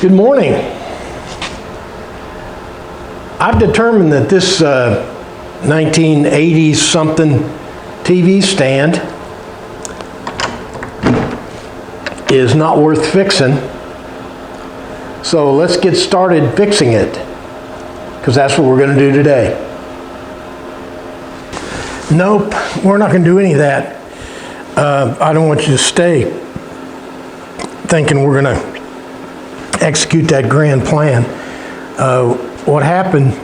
Good morning. I've determined that this 1980s something TV stand is not worth fixing. So let's get started fixing it, because that's what we're going to do today. Nope, we're not going to do any of that. I don't want you to stay thinking we're going to execute that grand plan. What happened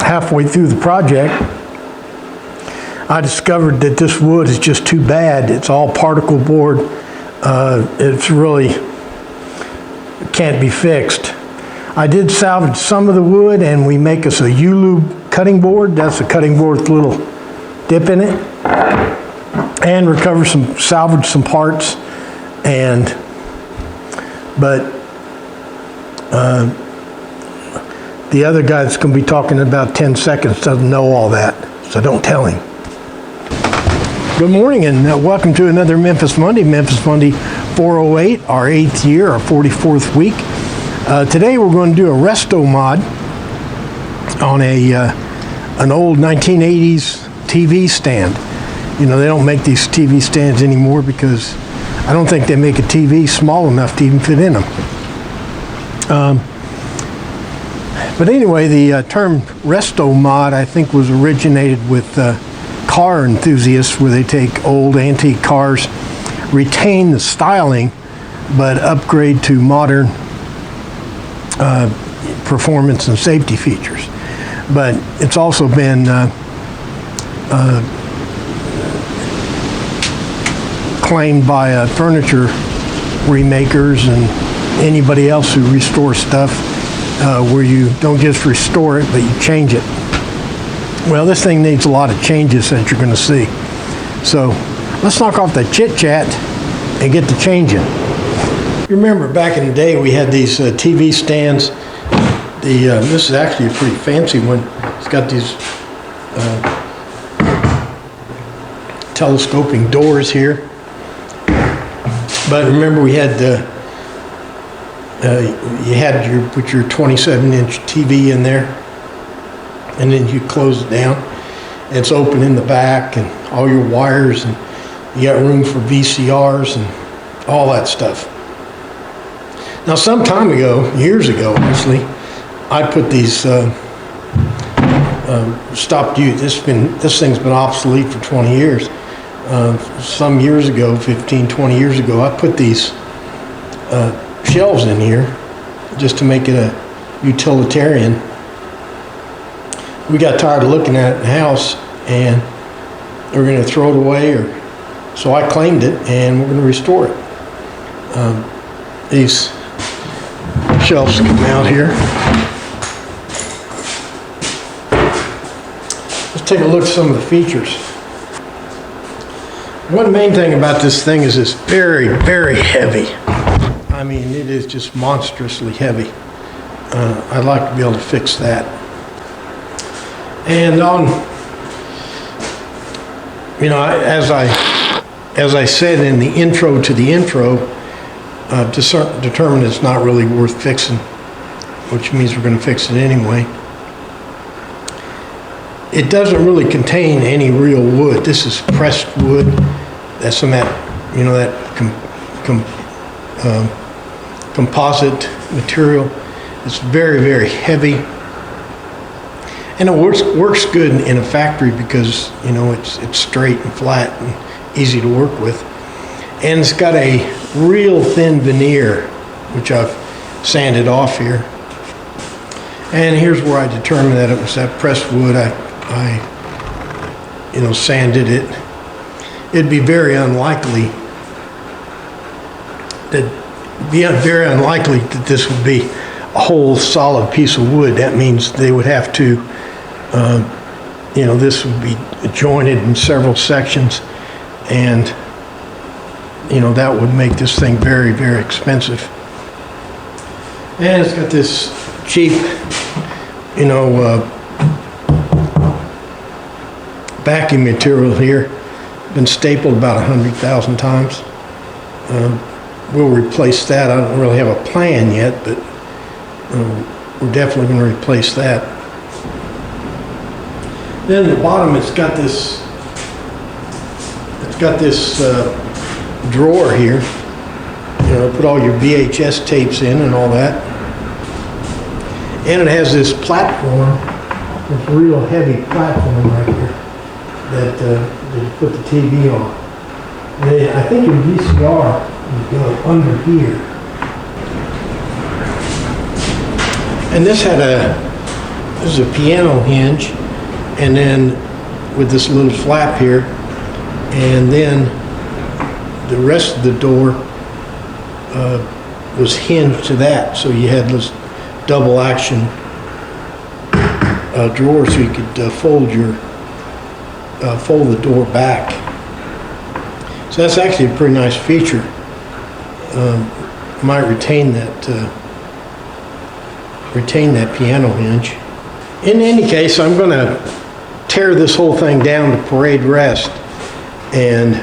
halfway through the project, I discovered that this wood is just too bad. It's all particle board. It's really can't be fixed. I did salvage some of the wood, and we make us a U-lube cutting board. That's a cutting board with a little dip in it, and salvage some parts. But the other guy that's going to be talking in about 10 seconds doesn't know all that, so don't tell him. Good morning and welcome to another Memphis Monday 408, our 8th year, our 44th week. Today we're going to do a RetoMod on an old 1980s TV stand. You know, they don't make these TV stands anymore because I don't think they make a TV small enough to even fit in them. But anyway, the term RetoMod, I think, was originated with car enthusiasts, where they take old antique cars, retain the styling, but upgrade to modern performance and safety features. But it's also been claimed by furniture remakers and anybody else who restores stuff, where you don't just restore it, but you change it. Well, this thing needs a lot of changes that you're going to see. So let's knock off the chit-chat and get to changing. You remember back in the day we had these TV stands. This is actually a pretty fancy one. It's got these telescoping doors here. But remember, we had you put your 27-inch TV in there, and then you close it down. It's open in the back, and all your wires, and you got room for VCRs and all that stuff. Now, some time ago, years ago, actually, I put these stopped use. This thing's been obsolete for 20 years. Some years ago, 15, 20 years ago, I put these shelves in here just to make it a utilitarian. We got tired of looking at it in the house, and we were going to throw it away, so I claimed it, and we're going to restore it. These shelves come out here. Let's take a look at some of the features. One main thing about this thing is it's very, very heavy. I mean, it is just monstrously heavy. I'd like to be able to fix that. And as I said in the intro to the intro, determined it's not really worth fixing, which means we're going to fix it anyway. It doesn't really contain any real wood. This is pressed wood. That's some that composite material. It's very, very heavy, and it works good in a factory because it's straight and flat and easy to work with. And it's got a real thin veneer, which I've sanded off here. And here's where I determined that it was that pressed wood. I sanded it. It'd be very unlikely that this would be a whole solid piece of wood. That means they would have to, this would be jointed in several sections, and that would make this thing very, very expensive. And it's got this cheap, backing material here. Been stapled about 100,000 times. We'll replace that. I don't really have a plan yet, but we're definitely going to replace that. Then at the bottom, it's got this drawer here. You know, put all your VHS tapes in and all that. And it has this platform, this real heavy platform right here that you put the TV on. And then I think your VCR would go under here. And this is a piano hinge, and then with this little flap here, and then the rest of the door was hinged to that, so you had this double action drawer, so you could fold the door back. So that's actually a pretty nice feature. Might retain that piano hinge. In any case, I'm going to tear this whole thing down to parade rest and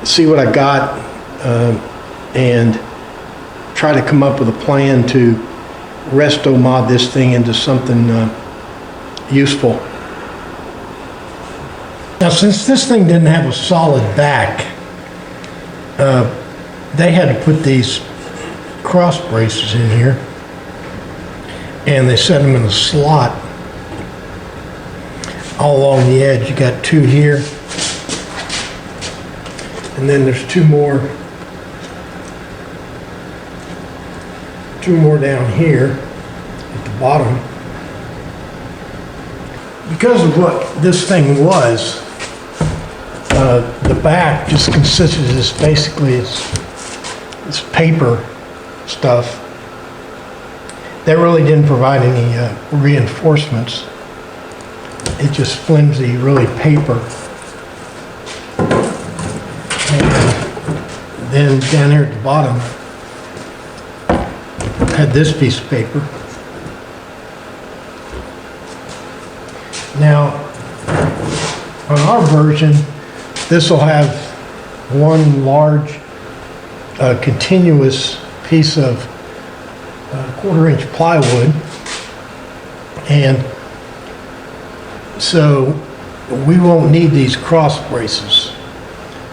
see what I got, and try to come up with a plan to RetoMod this thing into something useful. Now, since this thing didn't have a solid back, they had to put these cross braces in here, and they set them in a slot all along the edge. You got two here, and then there's two more down here at the bottom. Because of what this thing was, the back just consisted of this, basically it's paper stuff. That really didn't provide any reinforcements. It's just flimsy, really paper. And then down here at the bottom, had this piece of paper. Now, on our version, this will have one large continuous piece of 1/4-inch plywood, and so we won't need these cross braces.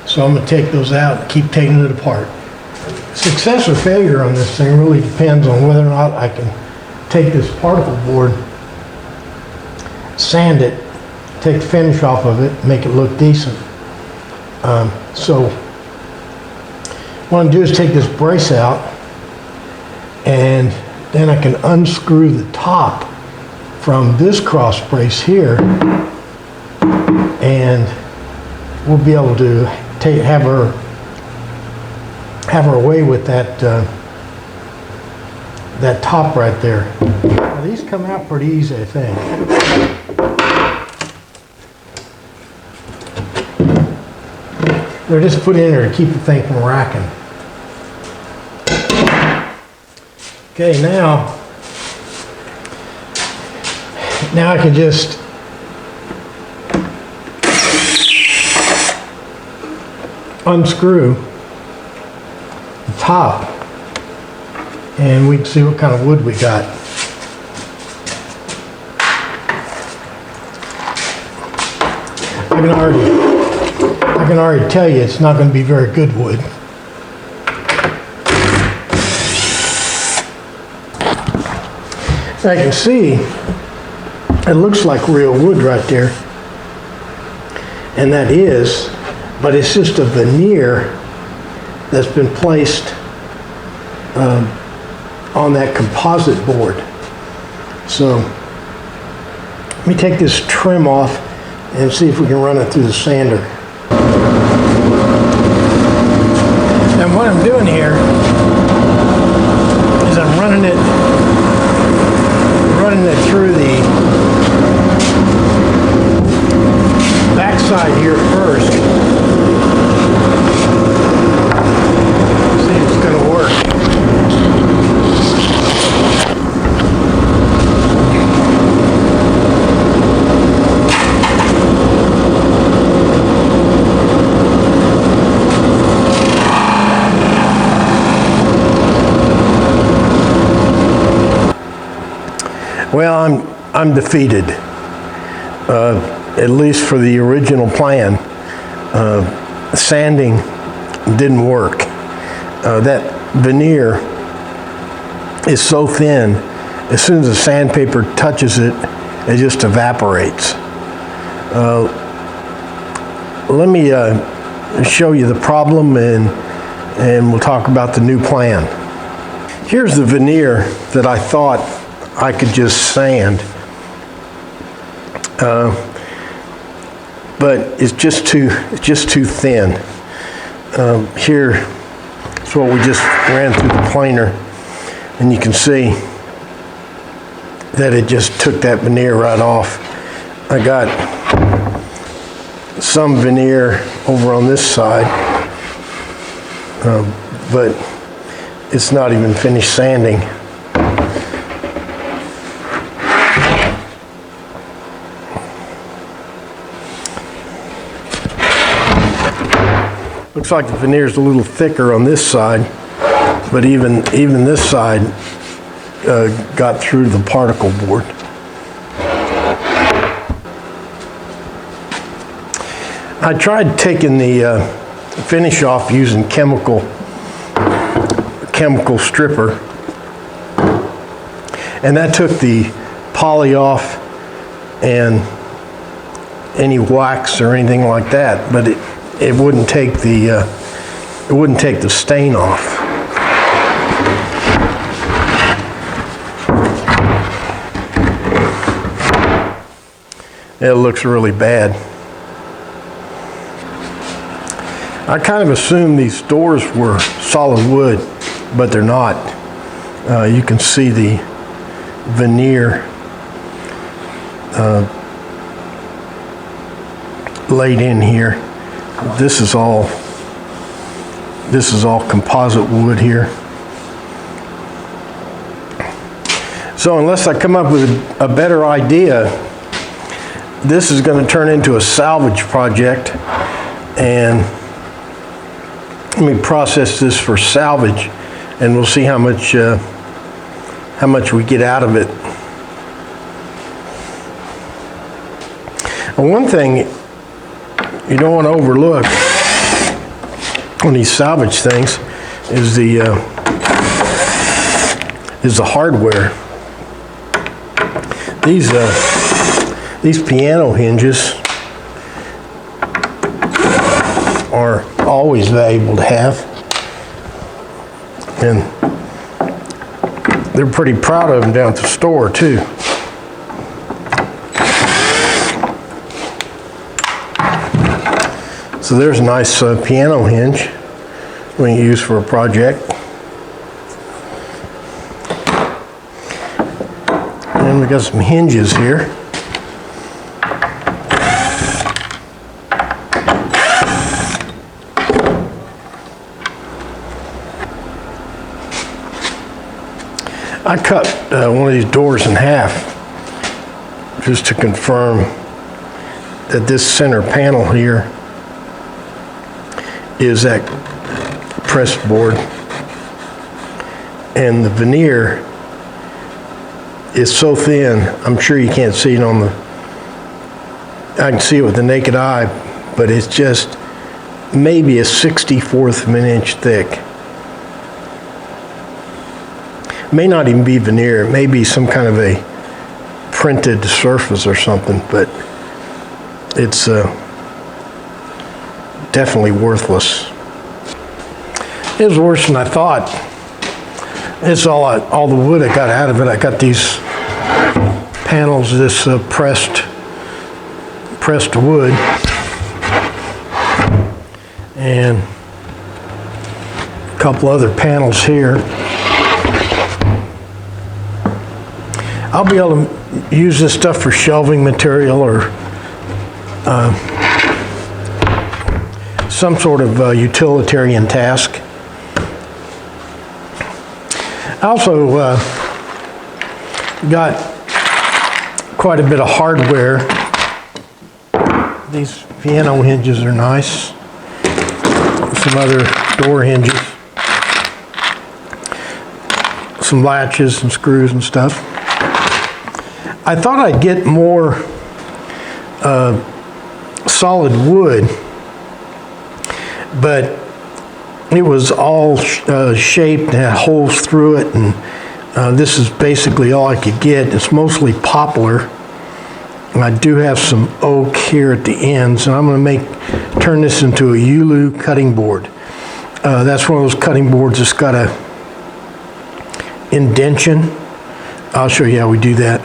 So I'm going to take those out and keep taking it apart. Success or failure on this thing really depends on whether or not I can take this particle board, sand it, take the finish off of it, make it look decent. So what I'm going to do is take this brace out, and then I can unscrew the top from this cross brace here, and we'll be able to have her away with that that top right there. Now, these come out pretty easy, I think. They're just put in there to keep the thing from racking. Okay, now I can just unscrew the top, and we can see what kind of wood we got. I can already tell you it's not going to be very good wood. I can see it looks like real wood right there, and that is, but it's just a veneer that's been placed on that composite board. So let me take this trim off and see if we can run it through the sander. And what I'm doing here is I'm running it through the backside here first. See if it's going to work. Well, I'm defeated, at least for the original plan. Sanding didn't work. That veneer is so thin, as soon as the sandpaper touches it, it just evaporates. Let me show you the problem, and we'll talk about the new plan. Here's the veneer that I thought I could just sand, but it's just too thin. Here is what we just ran through the planer, and you can see that it just took that veneer right off. I got some veneer over on this side, but it's not even finished sanding. Looks like the veneer is a little thicker on this side, but even this side got through the particle board. I tried taking the finish off using chemical stripper, and that took the poly off and any wax or anything like that, but it wouldn't take the stain off. It looks really bad. I kind of assumed these doors were solid wood, but they're not. You can see the veneer laid in here. This is all composite wood here. So unless I come up with a better idea, this is going to turn into a salvage project, and let me process this for salvage, and we'll see how much we get out of it. And one thing you don't want to overlook on these salvage things is the hardware. These piano hinges are always valuable to have, and they're pretty proud of them down at the store too. So there's a nice piano hinge we can use for a project. And we got some hinges here. I cut one of these doors in half just to confirm that this center panel here is that pressed board, and the veneer is so thin, I'm sure you can't see it on the, I can see it with the naked eye, but it's just maybe a 64th of an inch thick. It may not even be veneer, it may be some kind of a printed surface or something, but it's definitely worthless. It was worse than I thought. It's all the wood I got out of it. I got these panels, this pressed wood, and a couple other panels here. I'll be able to use this stuff for shelving material or some sort of utilitarian task. I also got quite a bit of hardware. These piano hinges are nice. Some other door hinges. Some latches and screws and stuff. I thought I'd get more solid wood, but it was all shaped and had holes through it, and this is basically all I could get. It's mostly poplar. And I do have some oak here at the ends, and I'm going to turn this into a Ulu cutting board. That's one of those cutting boards that's got a indention. I'll show you how we do that.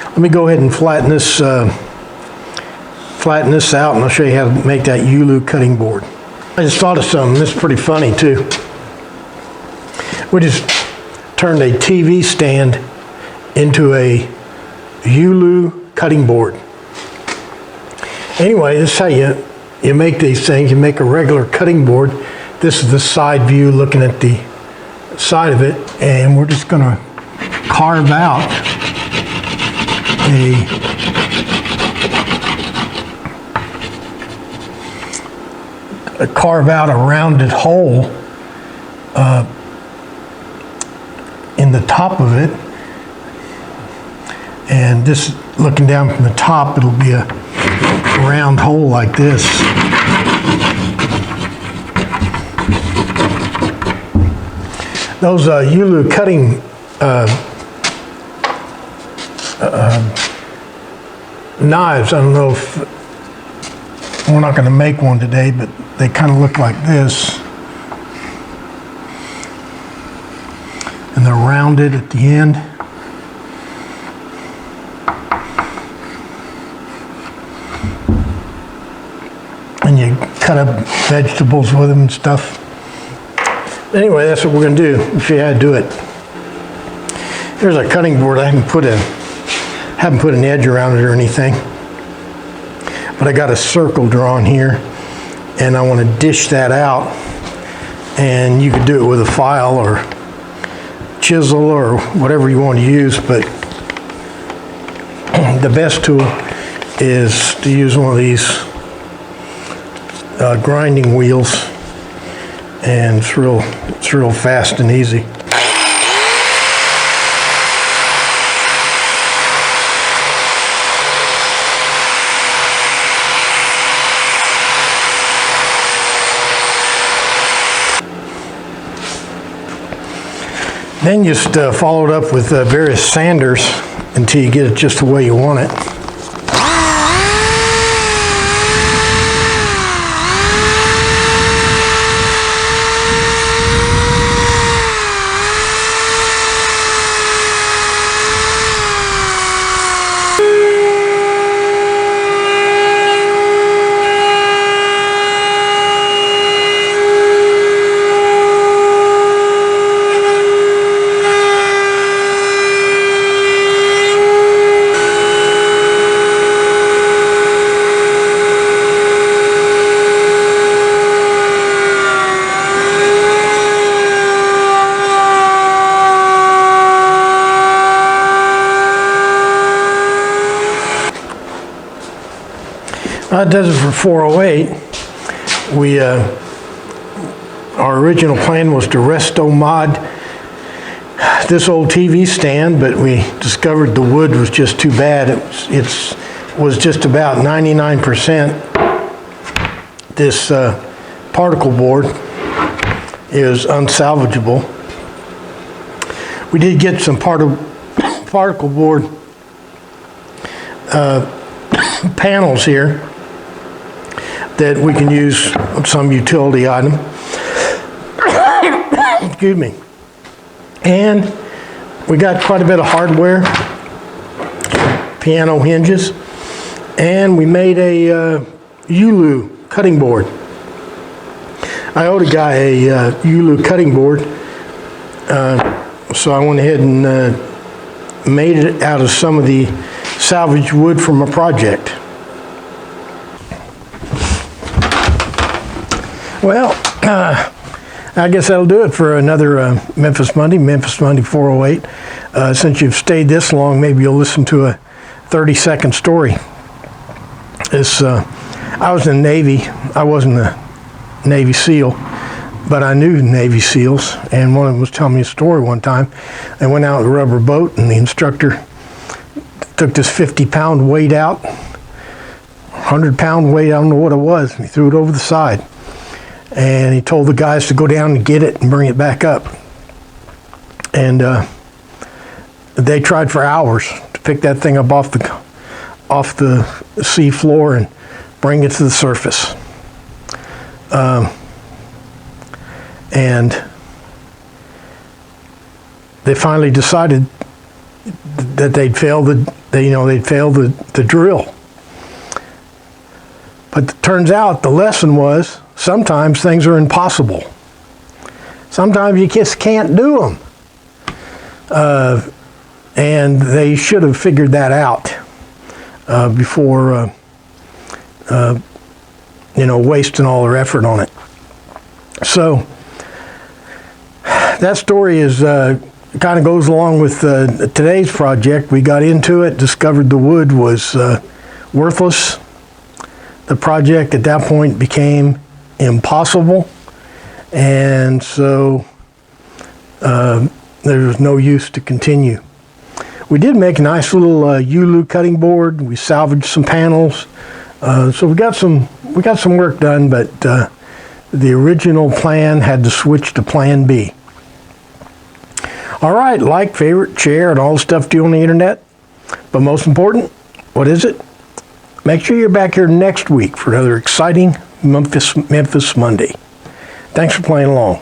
Let me go ahead and flatten this out, and I'll show you how to make that Ulu cutting board. I just thought of something. This is pretty funny too. We just turned a TV stand into a Ulu cutting board. Anyway, this is how you make these things. You make a regular cutting board. This is the side view looking at the side of it, and we're just going to carve out a rounded hole in the top of it. And this, looking down from the top, it'll be a round hole like this. Those Ulu cutting knives, I don't know if, we're not going to make one today, but they kind of look like this. And they're rounded at the end. And you cut up vegetables with them and stuff. Anyway, that's what we're going to do. I'll show you how to do it. Here's our cutting board. I haven't put an edge around it or anything, but I got a circle drawn here, and I want to dish that out. And you could do it with a file or chisel or whatever you want to use, but the best tool is to use one of these grinding wheels, and it's real fast and easy. Then just follow it up with various sanders until you get it just the way you want it. That does it for 408. Our original plan was to restomod this old TV stand, but we discovered the wood was just too bad. It was just about 99%. This particle board is unsalvageable. We did get some particle board panels here that we can use on some utility item. Excuse me. And we got quite a bit of hardware, piano hinges, and we made a Ulu cutting board. I owed a guy a Ulu cutting board, so I went ahead and made it out of some of the salvaged wood from a project. Well, I guess that'll do it for another Memphis Monday 408. Since you've stayed this long, maybe you'll listen to a 30-second story. I was in the Navy. I wasn't a Navy SEAL, but I knew Navy SEALs, and one of them was telling me a story one time. They went out with a rubber boat, and the instructor took this 50-pound weight out, 100-pound weight, I don't know what it was, and he threw it over the side. And he told the guys to go down and get it and bring it back up. And they tried for hours to pick that thing up off the sea floor and bring it to the surface. And they finally decided that they'd failed the drill. But it turns out the lesson was sometimes things are impossible. Sometimes you just can't do them. And they should have figured that out before wasting all their effort on it. So that story is kind of goes along with today's project. We got into it, discovered the wood was worthless. The project at that point became impossible, and so there was no use to continue. We did make a nice little Ulu cutting board. We salvaged some panels, so we got some work done. But the original plan had to switch to Plan B. All right, like, favorite, share, and all the stuff do on the internet. But most important, what is it? Make sure you're back here next week for another exciting Memphis Monday. Thanks for playing along.